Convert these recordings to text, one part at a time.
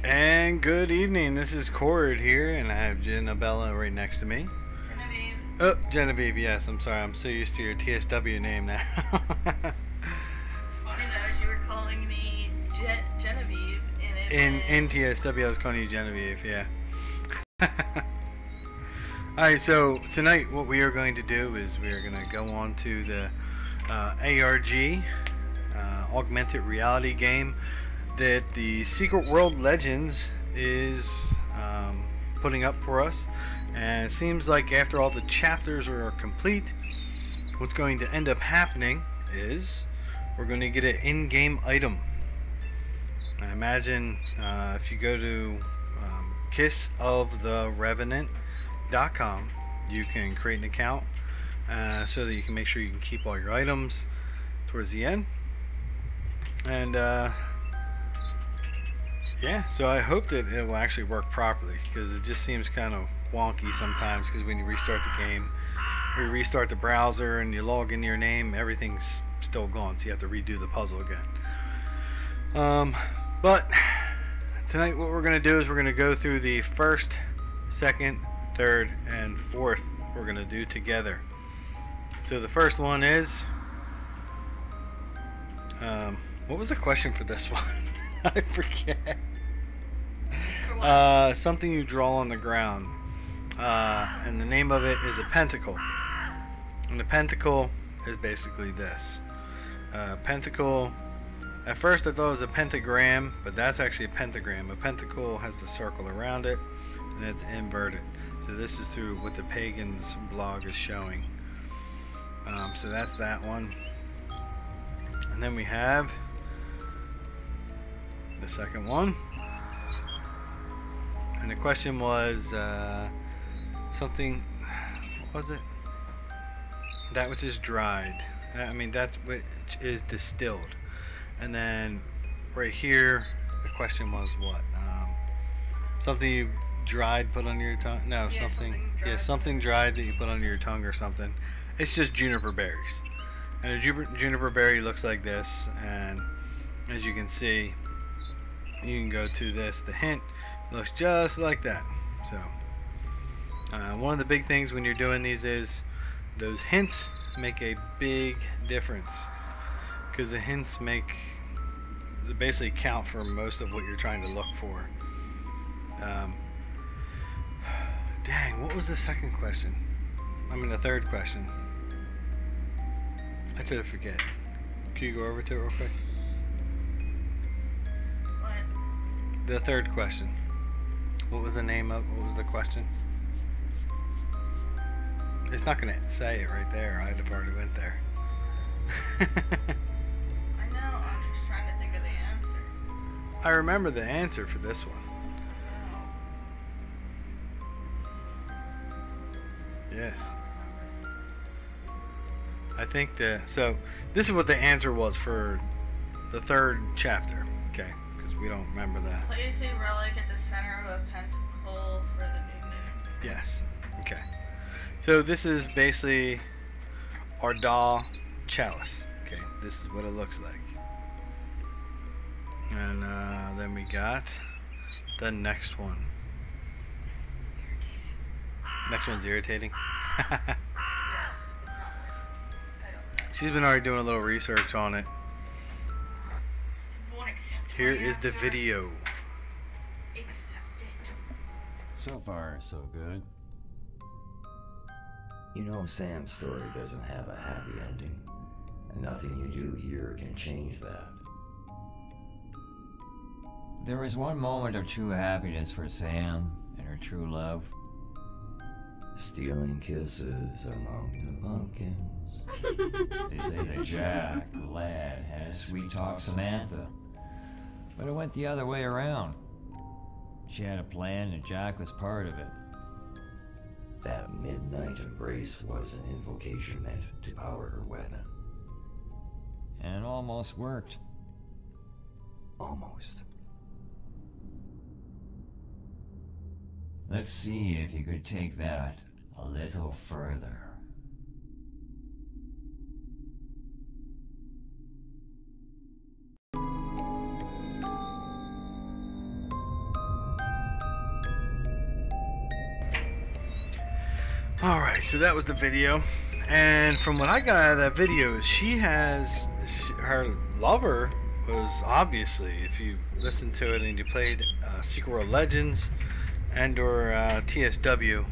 And good evening. This is Cord here, and I have Janabella right next to me. Genevieve. Oh, Genevieve. Yes, I'm sorry. I'm so used to your TSW name now. It's funny though, as you were calling me Genevieve, in TSW, I was calling you Genevieve. Yeah. All right. So tonight, what we are going to do is we are going to go on to the ARG augmented reality game that the Secret World Legends is putting up for us. And it seems like after all the chapters are complete, what's going to end up happening is we're going to get an in-game item. I imagine if you go to kissoftherevenant.com, you can create an account so that you can make sure you can keep all your items towards the end. And yeah, so I hope that it will actually work properly, because it just seems kind of wonky sometimes, because when you restart the game or you restart the browser and you log in your name, everything's still gone, so you have to redo the puzzle again. But tonight what we're going to do is we're going to go through the first, second, third, and fourth we're going to do together. So the first one is what was the question for this one? I forget. Something you draw on the ground, and the name of it is a pentacle. And the pentacle is basically this. Pentacle. At first I thought it was a pentagram, but that's actually a pentagram. A pentacle has the circle around it, and it's inverted. So this is through what the Pagans blog is showing. So that's that one. And then we have the second one, and the question was something, what was it? That which is dried. I mean, that's which is distilled. And then right here the question was what? Something you dried, put under your tongue? No, Yeah, something dried that you put under your tongue or something. It's just juniper berries. And a juniper berry looks like this, and as you can see, you can go to this. The hint looks just like that. So one of the big things when you're doing these is those hints make a big difference, because the hints they basically count for most of what you're trying to look for. Dang, what was the second question? I mean the third question. I totally forget. Can you go over to it real quick? The third question. What was the name of? What was the question? It's not going to say it right there. I'd have already went there. I know. I'm just trying to think of the answer. I remember the answer for this one. Yes. I think so this is what the answer was for the third chapter. Okay. We don't remember that. Place a relic at the center of a pentacle for the new moon. Yes. Okay. So this is basically our doll chalice. Okay. This is what it looks like. And then we got the next one. Next one's irritating. She's been already doing a little research on it. Here is the video. Accept it. So far, so good. You know, Sam's story doesn't have a happy ending, and nothing you do here can change that. There was one moment of true happiness for Sam and her true love. Stealing kisses among the pumpkins. They say that Jack, the lad, had a sweet talk Samantha. But it went the other way around. She had a plan and Jack was part of it. That midnight embrace was an invocation meant to power her weapon. And it almost worked. Almost. Let's see if you could take that a little further. Alright, so that was the video. And from what I got out of that video is her lover was obviously, if you listened to it and you played Secret World Legends and or TSW,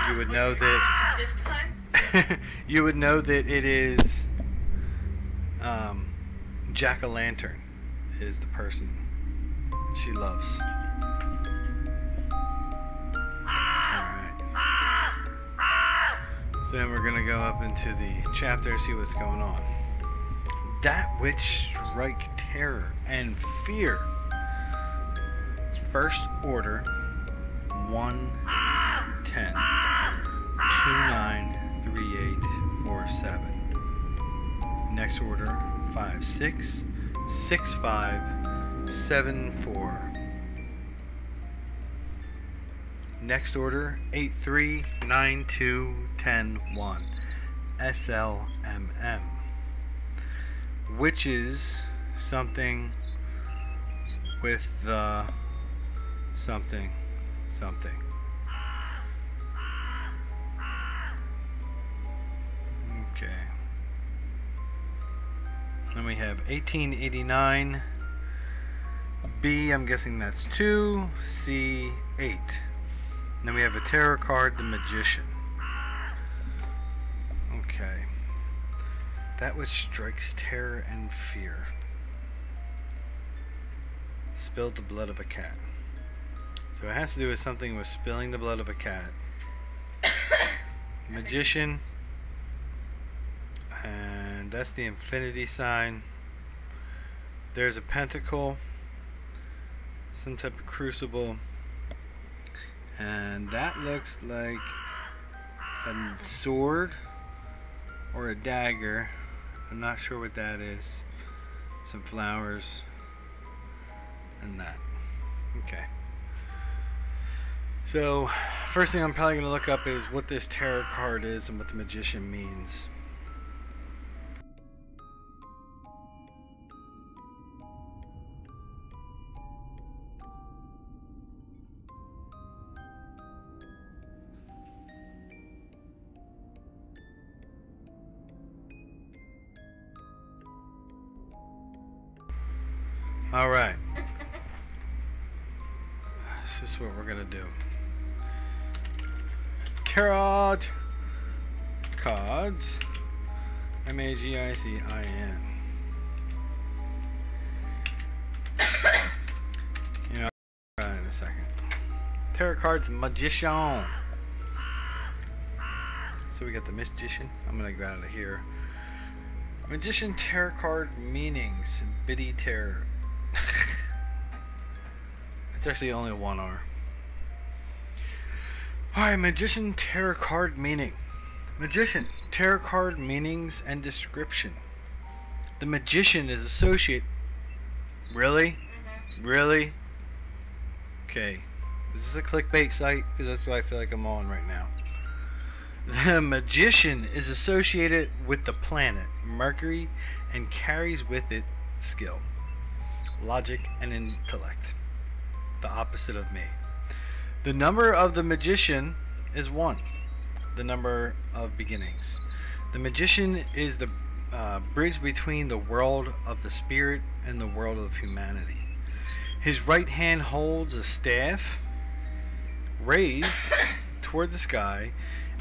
you would know that This time? you would know that it is Jack-o'-lantern is the person she loves. Alright. So then we're gonna go up into the chapter, see what's going on. That which strike terror and fear. First order 110 293847. Next order 566574. Next order 8392101. SLMM. Which is something with the something. Okay. Then we have 1889 B, I'm guessing that's 2, C 8. Then we have a tarot card, the Magician. Okay. That which strikes terror and fear. Spilled the blood of a cat. So it has to do with something with spilling the blood of a cat. Magician. And that's the infinity sign. There's a pentacle. Some type of crucible. And that looks like a sword or a dagger. I'm not sure what that is. Some flowers and that. Okay. So first thing I'm probably going to look up is what this tarot card is and what the Magician means. Alright. This is what we're going to do. Tarot cards. Magicin. You know, in a second. Tarot cards, Magician. So we got the Magician. I'm going to go out of here. Magician tarot card meanings. Biddy terror. It's actually only one R. Alright, Magician tarot card meaning. Magician tarot card meanings and description. The Magician is associated. Really? Really? Okay. Is this a clickbait site? Because that's what I feel like I'm on right now. The Magician is associated with the planet Mercury and carries with it skill, logic, and intellect. The opposite of me. The number of the Magician is 1. The number of beginnings. The Magician is the bridge between the world of the spirit and the world of humanity. His right hand holds a staff raised toward the sky,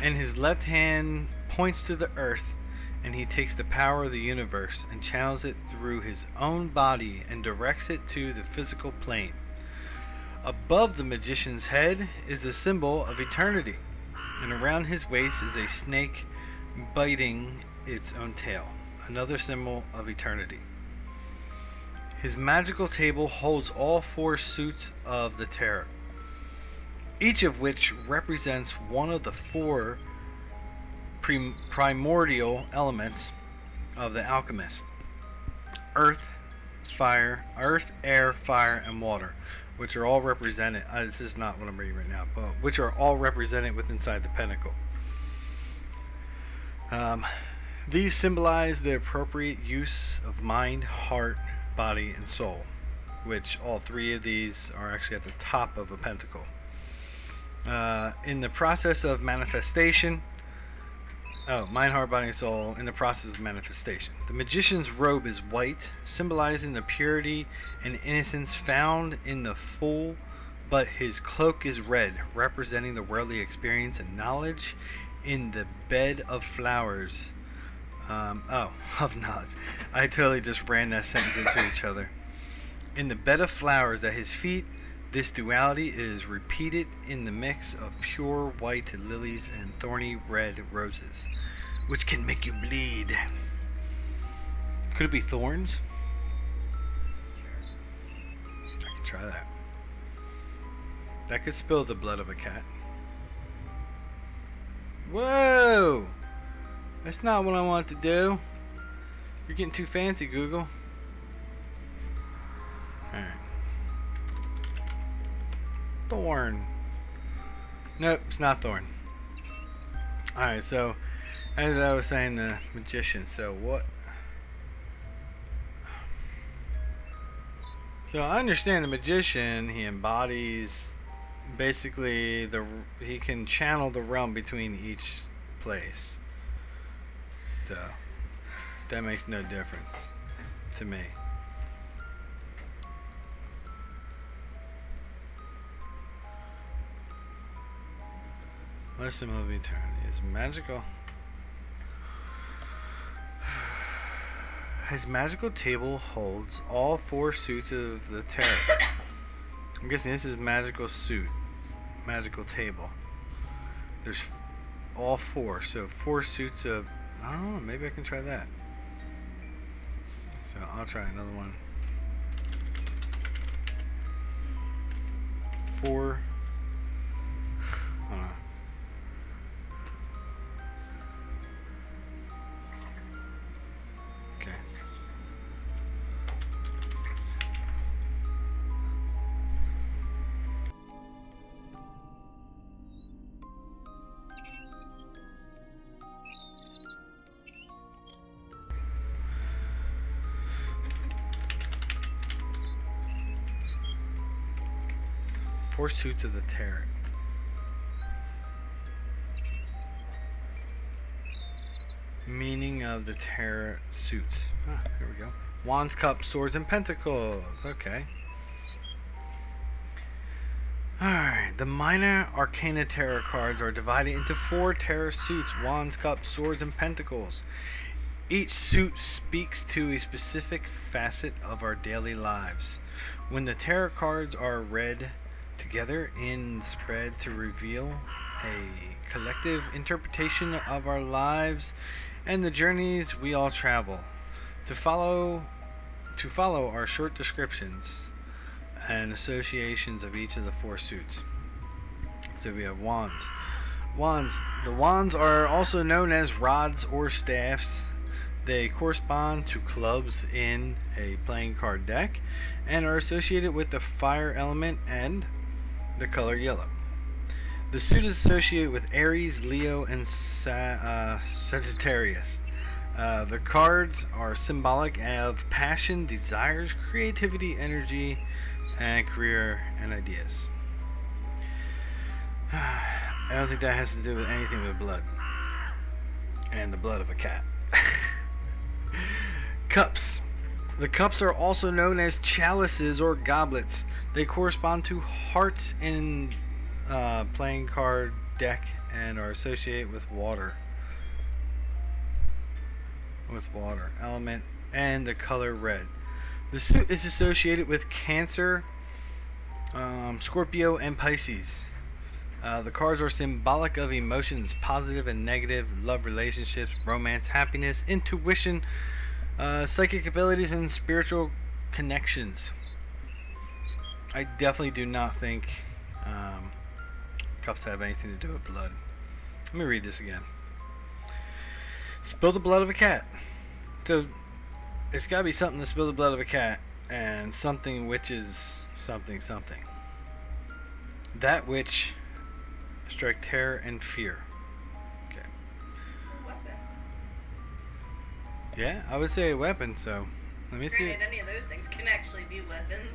and his left hand points to the earth, and he takes the power of the universe and channels it through his own body and directs it to the physical plane. Above the Magician's head is the symbol of eternity, and around his waist is a snake biting its own tail, another symbol of eternity. His magical table holds all 4 suits of the tarot, each of which represents one of the 4 primordial elements of the alchemist: earth, air, fire, and water, which are all represented. This is not what I'm reading right now, but which are all represented within inside the pentacle. These symbolize the appropriate use of mind, heart, body, and soul, which all 3 of these are actually at the top of a pentacle. In the process of manifestation. Oh, mind, heart, body, and soul in the process of manifestation. The magician's robe is white, symbolizing the purity and innocence found in the fool, but his cloak is red, representing the worldly experience and knowledge in the bed of flowers. Of knowledge. I totally just ran that sentence into each other. In the bed of flowers at his feet, this duality is repeated in the mix of pure white lilies and thorny red roses, which can make you bleed. Could it be thorns? I could try that. That could spill the blood of a cat. Whoa! That's not what I want to do. You're getting too fancy, Google. Alright. Thorn. Nope, it's not thorn. Alright, so as I was saying, the magician. So what? So I understand the magician, he embodies basically he can channel the realm between each place. So that makes no difference to me. What's the movie eternity? Is magical. His magical table holds all 4 suits of the tarot. I'm guessing this is magical suit. Magical table. There's all 4. So 4 suits of... I don't know. Maybe I can try that. So I'll try another one. 4... Hold on. Okay. Four suits of the tarot. Meaning of the tarot suits. Ah, here we go. Wands, cups, swords, and pentacles. Okay. Alright. The minor arcana tarot cards are divided into 4 tarot suits: wands, cups, swords, and pentacles. Each suit speaks to a specific facet of our daily lives. When the tarot cards are read together in spread to reveal a collective interpretation of our lives and the journeys we all travel. To follow our short descriptions and associations of each of the 4 suits. So we have wands. The wands are also known as rods or staffs. They correspond to clubs in a playing card deck and are associated with the fire element and the color yellow. The suit is associated with Aries, Leo, and Sagittarius. The cards are symbolic of passion, desires, creativity, energy, and career and ideas. I don't think that has to do with anything with blood. And the blood of a cat. Cups. The cups are also known as chalices or goblets. They correspond to hearts in playing card deck and are associated with water. Element and the color red. The suit is associated with Cancer, Scorpio, and Pisces. The cards are symbolic of emotions, positive and negative, love, relationships, romance, happiness, intuition, psychic abilities, and spiritual connections. I definitely do not think cups have anything to do with blood. Let me read this again. Spill the blood of a cat. So it's got to be something to spill the blood of a cat, and something which is something. That which strike terror and fear. Okay. Weapon. Yeah, I would say a weapon. So let me see. Granted, any of those things can actually be weapons.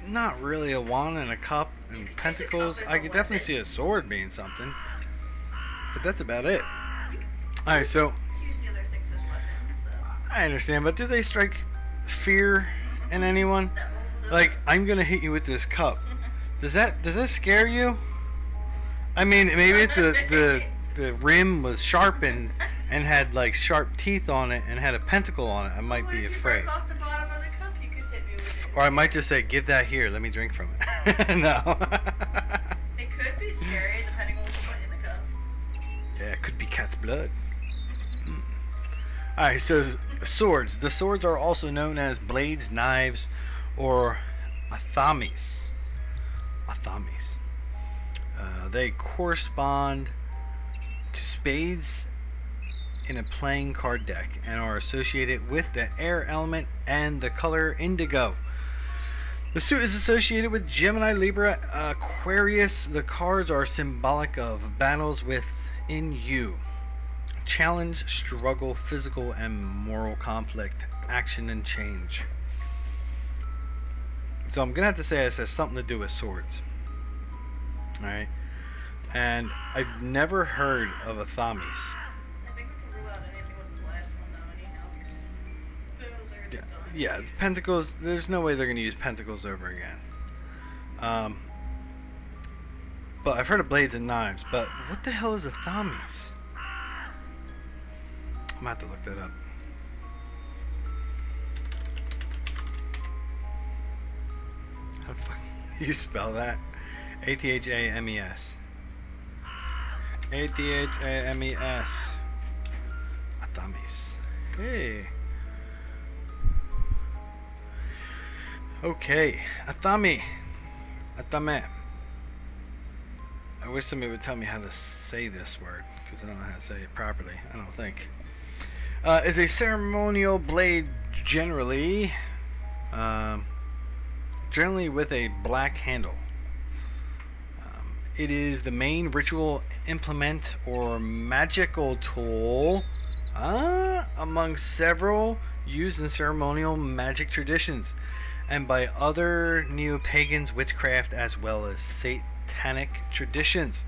not really a wand and a cup and pentacles. I could definitely see a sword being something, but that's about it. Alright, so Use the other things as weapons, though. I understand, but do they strike fear in anyone? No. Like, I'm gonna hit you with this cup. Does that scare you? I mean, maybe if the rim was sharpened and had like sharp teeth on it and had a pentacle on it, I might be afraid. If you broke off the bottom of the cup, you could hit me with it. Or I might just say, give that here, let me drink from it. No. It could be scary depending on what you put in the cup. Yeah, it could be cat's blood. Alright, so swords. The swords are also known as blades, knives, or athames. Athames. They correspond to spades in a playing card deck and are associated with the air element and the color indigo. The suit is associated with Gemini, Libra, Aquarius. The cards are symbolic of battles within you. Challenge, struggle, physical and moral conflict, action and change. So I'm gonna have to say this has something to do with swords. Alright. And I've never heard of athames. I think we can rule out anything with the last one, though, anyhow, because those are done. Yeah, the pentacles, there's no way they're gonna use pentacles over again. But I've heard of blades and knives, but what the hell is athames? I'm gonna have to look that up. How the fuck do you spell that? A-T-H-A-M-E-S. A-T-H-A-M-E-S. Athames. Hey. Okay. Athame. Athame. I wish somebody would tell me how to say this word, because I don't know how to say it properly. I don't think. Is a ceremonial blade generally with a black handle. It is the main ritual implement or magical tool among several used in ceremonial magic traditions and by other neo-pagans, witchcraft, as well as satanic traditions.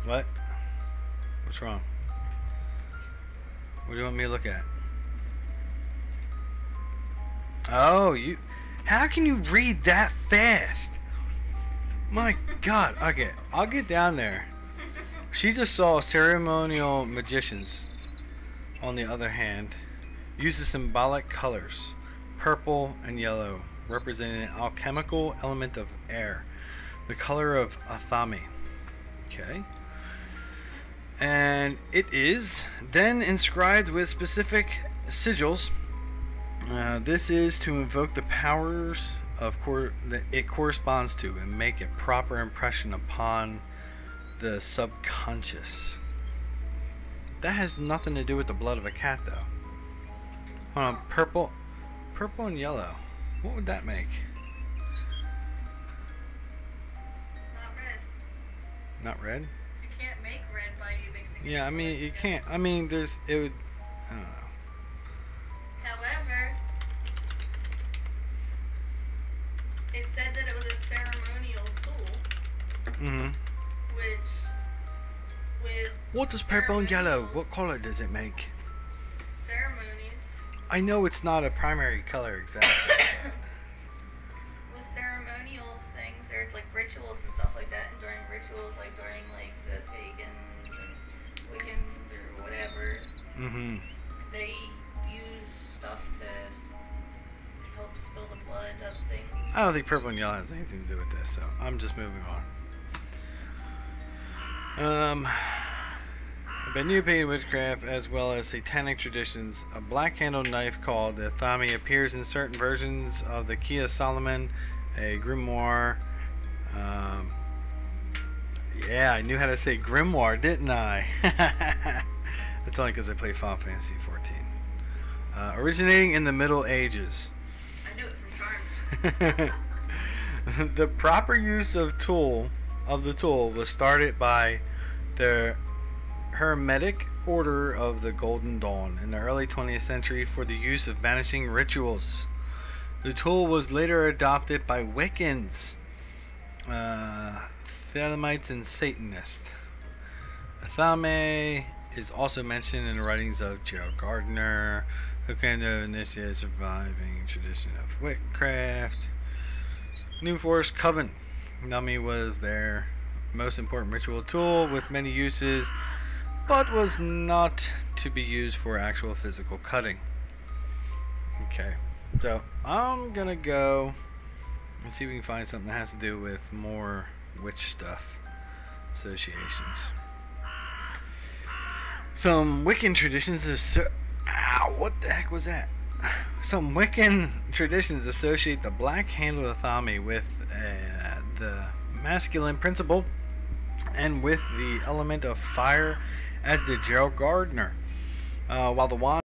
What? What's wrong? What do you want me to look at? Oh, you... How can you read that fast? My God. Okay, I'll get down there. She just saw ceremonial magicians, on the other hand, use the symbolic colors, purple and yellow, representing an alchemical element of air, the color of athame. Okay. And it is then inscribed with specific sigils. This is to invoke the powers that it corresponds to and make a proper impression upon the subconscious. That has nothing to do with the blood of a cat, though. Hold on, purple and yellow. What would that make? Not red. Not red? You can't make red by you mixing. Yeah, I mean, you can't. I mean, it would. I don't know. However, it said that it was a ceremonial tool. Mm-hmm. Which, with What does purple and yellow? What color does it make? ceremonies, I know it's not a primary color exactly. with ceremonial things, there's like rituals and stuff like that, and during rituals, like during like the pagans and Wiccans or whatever, Mm-hmm. they use stuff to help spill the blood of things. I don't think purple and yellow has anything to do with this, so I'm just moving on. By New Pagan witchcraft as well as satanic traditions, a black-handled knife called the athame appears in certain versions of the Key of Solomon, a grimoire. Yeah, I knew how to say grimoire, didn't I? That's only because I play Final Fantasy XIV. Originating in the Middle Ages. I knew it from Charm. The proper use of the tool was started by the Hermetic Order of the Golden Dawn in the early 20th century for the use of vanishing rituals. The tool was later adopted by Wiccans, Thelemites, and Satanists. Athame is also mentioned in the writings of Gerald Gardner, who kind of initiated surviving tradition of witchcraft. New Force Coven. Nami was their most important ritual tool with many uses, but was not to be used for actual physical cutting. Okay, so I'm gonna go and see if we can find something that has to do with more witch stuff associations. Some Wiccan traditions what the heck was that? Some Wiccan traditions associate the black handle Athame with the masculine principle and with the element of fire, as did Gerald Gardner. While the wand